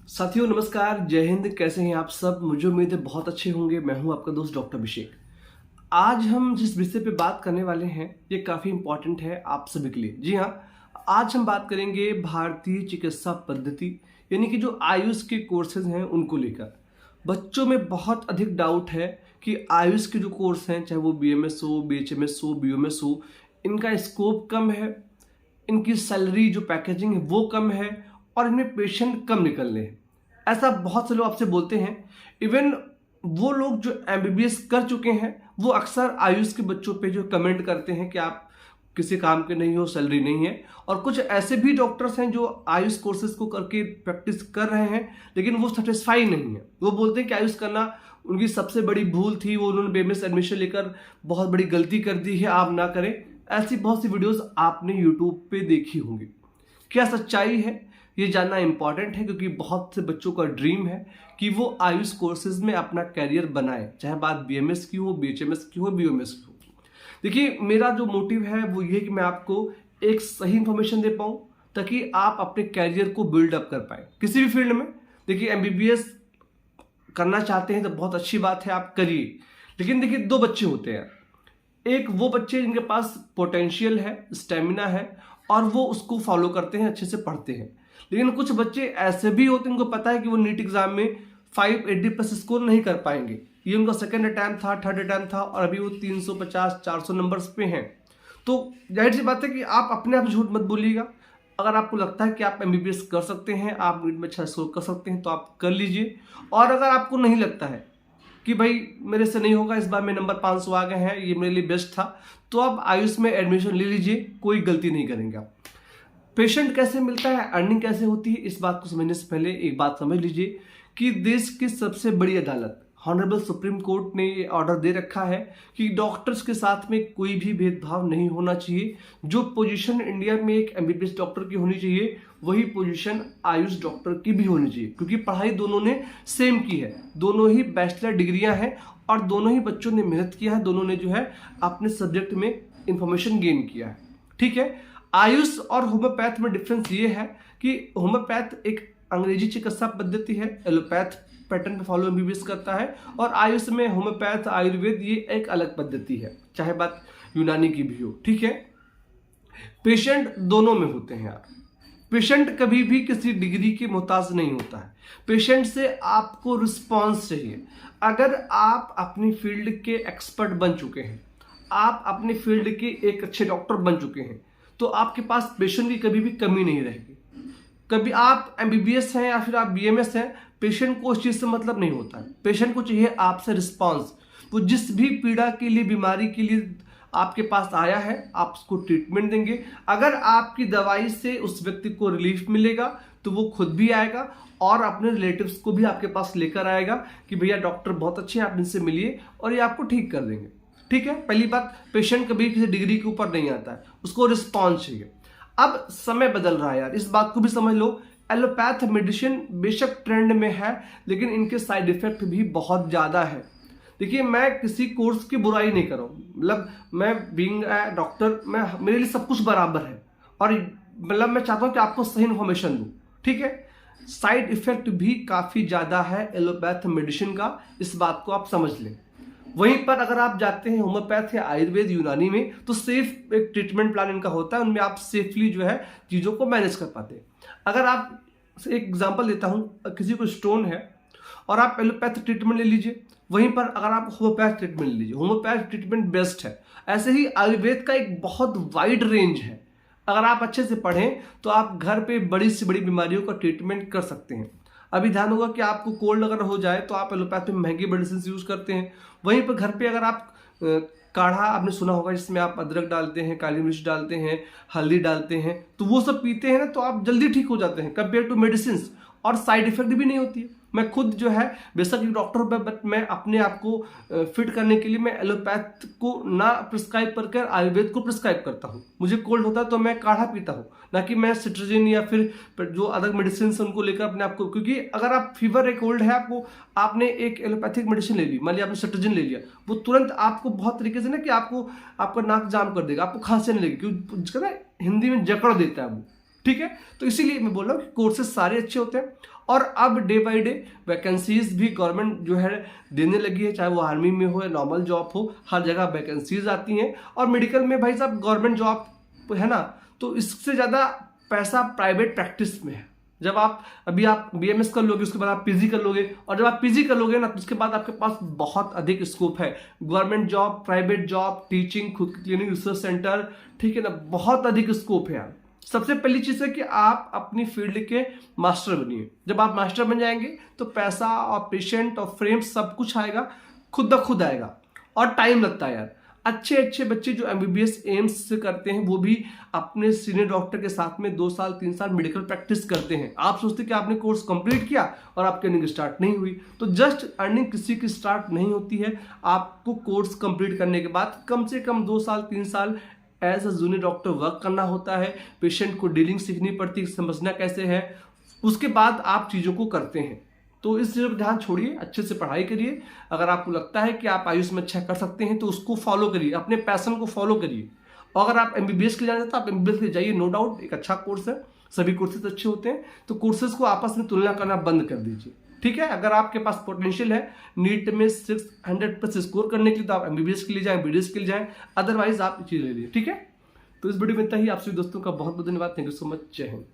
साथियों नमस्कार, जय हिंद। कैसे हैं आप सब? मुझे उम्मीद है बहुत अच्छे होंगे। मैं हूं आपका दोस्त डॉक्टर अभिषेक। आज हम जिस विषय पे बात करने वाले हैं ये काफ़ी इंपॉर्टेंट है आप सभी के लिए। जी हाँ, आज हम बात करेंगे भारतीय चिकित्सा पद्धति यानी कि जो आयुष के कोर्सेज हैं उनको लेकर। बच्चों में बहुत अधिक डाउट है कि आयुष के जो कोर्स हैं, चाहे वो बीएमएस हो, बीएचएमएस हो, बीओएमएस हो, इनका स्कोप कम है, इनकी सैलरी जो पैकेजिंग है वो कम है और इनमें पेशेंट कम निकल रहे हैं। ऐसा बहुत से लोग आपसे बोलते हैं। इवन वो लोग जो एमबीबीएस कर चुके हैं वो अक्सर आयुष के बच्चों पे जो कमेंट करते हैं कि आप किसी काम के नहीं हो, सैलरी नहीं है। और कुछ ऐसे भी डॉक्टर्स हैं जो आयुष कोर्सेज को करके प्रैक्टिस कर रहे हैं लेकिन वो सेटिस्फाई नहीं है। वो बोलते हैं कि आयुष करना उनकी सबसे बड़ी भूल थी, वो उन्होंने बीएमएस एडमिशन लेकर बहुत बड़ी गलती कर दी है, आप ना करें। ऐसी बहुत सी वीडियोस आपने यूट्यूब पे देखी होंगी। क्या सच्चाई है ये जानना इंपॉर्टेंट है, क्योंकि बहुत से बच्चों का ड्रीम है कि वो आयुष कोर्सेज में अपना कैरियर बनाए, चाहे बात बीएमएस की हो, बीएचएमएस की हो, बीओएमएस की हो। देखिए, मेरा जो मोटिव है वो ये कि मैं आपको एक सही इंफॉर्मेशन दे पाऊँ ताकि आप अपने कैरियर को बिल्डअप कर पाए किसी भी फील्ड में। देखिए, एमबीबीएस करना चाहते हैं तो बहुत अच्छी बात है, आप करिए। लेकिन देखिए, दो बच्चे होते हैं। एक वो बच्चे जिनके पास पोटेंशियल है, स्टेमिना है और वो उसको फॉलो करते हैं, अच्छे से पढ़ते हैं। लेकिन कुछ बच्चे ऐसे भी होते हैं, उनको पता है कि वो नीट एग्जाम में 580 प्लस स्कोर नहीं कर पाएंगे। ये उनका सेकंड अटैम्प्ट था, थर्ड अटैम्प्ट था और अभी वो 350 400 नंबर्स पे हैं। तो जाहिर सी बात है कि आप अपने आप झूठ मत बोलिएगा। अगर आपको लगता है कि आप एमबीबीएस कर सकते हैं, आप नीट में अच्छा स्कोर कर सकते हैं तो आप कर लीजिए। और अगर आपको नहीं लगता है कि भाई मेरे से नहीं होगा, इस बार मेरे नंबर 500 आ गए हैं, ये मेरे लिए बेस्ट था, तो आप आयुष में एडमिशन ले लीजिए, कोई गलती नहीं करेंगे आप। पेशेंट कैसे मिलता है, अर्निंग कैसे होती है, इस बात को समझने से पहले एक बात समझ लीजिए कि देश की सबसे बड़ी अदालत ऑनरेबल सुप्रीम कोर्ट ने ये ऑर्डर दे रखा है कि डॉक्टर्स के साथ में कोई भी भेदभाव नहीं होना चाहिए। जो पोजीशन इंडिया में एक एमबीबीएस डॉक्टर की होनी चाहिए वही पोजीशन आयुष डॉक्टर की भी होनी चाहिए, क्योंकि पढ़ाई दोनों ने सेम की है, दोनों ही बैचलर डिग्रियां हैं और दोनों ही बच्चों ने मेहनत किया है, दोनों ने जो है अपने सब्जेक्ट में इंफॉर्मेशन गेन किया है। ठीक है, आयुष और होम्योपैथ में डिफरेंस ये है कि होम्योपैथ एक अंग्रेजी चिकित्सा पद्धति है, एलोपैथ पैटर्न पे फॉलो एमबीबीएस करता है, और आयुष में होम्योपैथ, आयुर्वेद ये एक अलग पद्धति है, चाहे बात यूनानी की भी हो। ठीक है, पेशेंट दोनों में होते हैं यार। पेशेंट कभी भी किसी डिग्री के मोहताज नहीं होता है। पेशेंट से आपको रिस्पॉन्स चाहिए। अगर आप अपनी फील्ड के एक्सपर्ट बन चुके हैं, आप अपनी फील्ड के एक अच्छे डॉक्टर बन चुके हैं, तो आपके पास पेशेंट की कभी भी कमी नहीं रहेगी। कभी आप एमबीबीएस हैं या फिर आप बीएमएस हैं, पेशेंट को उस चीज़ से मतलब नहीं होता है। पेशेंट को चाहिए आपसे रिस्पॉन्स। वो जिस भी पीड़ा के लिए, बीमारी के लिए आपके पास आया है, आप उसको ट्रीटमेंट देंगे। अगर आपकी दवाई से उस व्यक्ति को रिलीफ मिलेगा तो वो खुद भी आएगा और अपने रिलेटिव्स को भी आपके पास लेकर आएगा कि भैया डॉक्टर बहुत अच्छे हैं, आप इनसे मिलिए और ये आपको ठीक कर देंगे। ठीक है, पहली बात, पेशेंट कभी किसी डिग्री के ऊपर नहीं आता है, उसको रिस्पॉन्स चाहिए। अब समय बदल रहा है यार, इस बात को भी समझ लो। एलोपैथ मेडिसिन बेशक ट्रेंड में है लेकिन इनके साइड इफेक्ट भी बहुत ज़्यादा है। देखिए, मैं किसी कोर्स की बुराई नहीं कर रहा हूँ, मतलब मैं बीइंग अ डॉक्टर, मैं मेरे लिए सब कुछ बराबर है और मतलब मैं चाहता हूँ कि आपको सही इन्फॉर्मेशन दूँ। ठीक है, साइड इफेक्ट भी काफ़ी ज़्यादा है एलोपैथ मेडिसिन का, इस बात को आप समझ लें। वहीं पर अगर आप जाते हैं होम्योपैथ या आयुर्वेद, यूनानी में, तो सेफ एक ट्रीटमेंट प्लान इनका होता है, उनमें आप सेफली जो है चीज़ों को मैनेज कर पाते हैं। अगर आप एक एग्जांपल देता हूं, किसी को स्टोन है और आप एलोपैथ ट्रीटमेंट ले लीजिए, वहीं पर अगर आप होम्योपैथ ट्रीटमेंट ले लीजिए, होम्योपैथ ट्रीटमेंट बेस्ट है। ऐसे ही आयुर्वेद का एक बहुत वाइड रेंज है। अगर आप अच्छे से पढ़ें तो आप घर पे बड़ी से बड़ी बीमारियों का ट्रीटमेंट कर सकते हैं। अभी ध्यान होगा कि आपको कोल्ड अगर हो जाए तो आप एलोपैथ में महंगी मेडिसिन यूज करते हैं, वहीं पर घर पे अगर आप काढ़ा, आपने सुना होगा जिसमें आप अदरक डालते हैं, काली मिर्च डालते हैं, हल्दी डालते हैं, तो वो सब पीते हैं ना, तो आप जल्दी ठीक हो जाते हैं कंपेयर टू मेडिसिन, और साइड इफेक्ट भी नहीं होती है। मैं खुद जो है बेशक एक डॉक्टर हूं, बट मैं अपने आप को फिट करने के लिए मैं एलोपैथ को ना प्रिस्क्राइब करके आयुर्वेद को प्रिस्क्राइब करता हूँ। मुझे कोल्ड होता है तो मैं काढ़ा पीता हूँ, ना कि मैं सिट्रजिन या फिर जो अदर मेडिसिन उनको लेकर अपने आप को, क्योंकि अगर आप फीवर, एक कोल्ड है आपको, आपने एक एलोपैथिक मेडिसिन ले ली, मान लिया आपने सिट्रजिन ले लिया, वो तुरंत आपको बहुत तरीके से ना कि आपको आपका नाक जाम कर देगा, आपको खांसी नहीं लगेगी, क्योंकि हिंदी में जकड़ देता है वो। ठीक है, तो इसीलिए मैं बोल रहा हूँ कि कोर्सेज सारे अच्छे होते हैं। और अब डे बाय डे वैकेंसीज भी गवर्नमेंट जो है देने लगी है, चाहे वो आर्मी में हो या नॉर्मल जॉब हो, हर जगह वैकेंसीज आती हैं। और मेडिकल में भाई साहब गवर्नमेंट जॉब है ना, तो इससे ज़्यादा पैसा प्राइवेट प्रैक्टिस में है। जब आप BMS कर लोगे, उसके बाद आप PG कर लोगे, और जब आप PG कर लोगे ना, तो उसके बाद आपके पास बहुत अधिक स्कोप है। Government job, private job, teaching, खुद की क्लिनिक, रिसर्च सेंटर, ठीक है ना, बहुत अधिक स्कोप है यार। सबसे पहली चीज है कि आप अपनी फील्ड के मास्टर बनिए। जब आप मास्टर बन जाएंगे तो पैसा और पेशेंट और फ्रेम सब कुछ आएगा, खुद ब खुद आएगा। और टाइम लगता है यार। अच्छे अच्छे बच्चे जो MBBS एम्स से करते हैं, वो भी अपने सीनियर डॉक्टर के साथ में 2 साल 3 साल मेडिकल प्रैक्टिस करते हैं। आप सोचते कि आपने कोर्स कंप्लीट किया और आपकी अर्निंग स्टार्ट नहीं हुई, तो जस्ट अर्निंग किसी की स्टार्ट नहीं होती है। आपको कोर्स कंप्लीट करने के बाद कम से कम 2 साल 3 साल as a junior doctor work करना होता है। पेशेंट को डीलिंग सीखनी पड़ती है, समझना कैसे है, उसके बाद आप चीज़ों को करते हैं। तो इस चीज़ पर ध्यान छोड़िए, अच्छे से पढ़ाई करिए। अगर आपको लगता है कि आप आयुष में अच्छा कर सकते हैं तो उसको फॉलो करिए, अपने पैशन को फॉलो करिए। और अगर आप MBBS के लिए जाना चाहते हैं तो आप MBBS के लिए जाइए, नो डाउट एक अच्छा कोर्स है, सभी कोर्सेज अच्छे होते हैं। तो कोर्सेज को आपस में तुलना करना बंद कर दीजिए, ठीक है। अगर आपके पास पोटेंशियल है नीट में 600+ स्कोर करने के लिए, तो आप MBBS के लिए जाएं, BDS के लिए जाएं, अदरवाइज आप चीज़ ले लीजिए, ठीक है। तो इस वीडियो में इतना ही। आप सभी दोस्तों का बहुत बहुत धन्यवाद। Thank you so much. जय हिंद।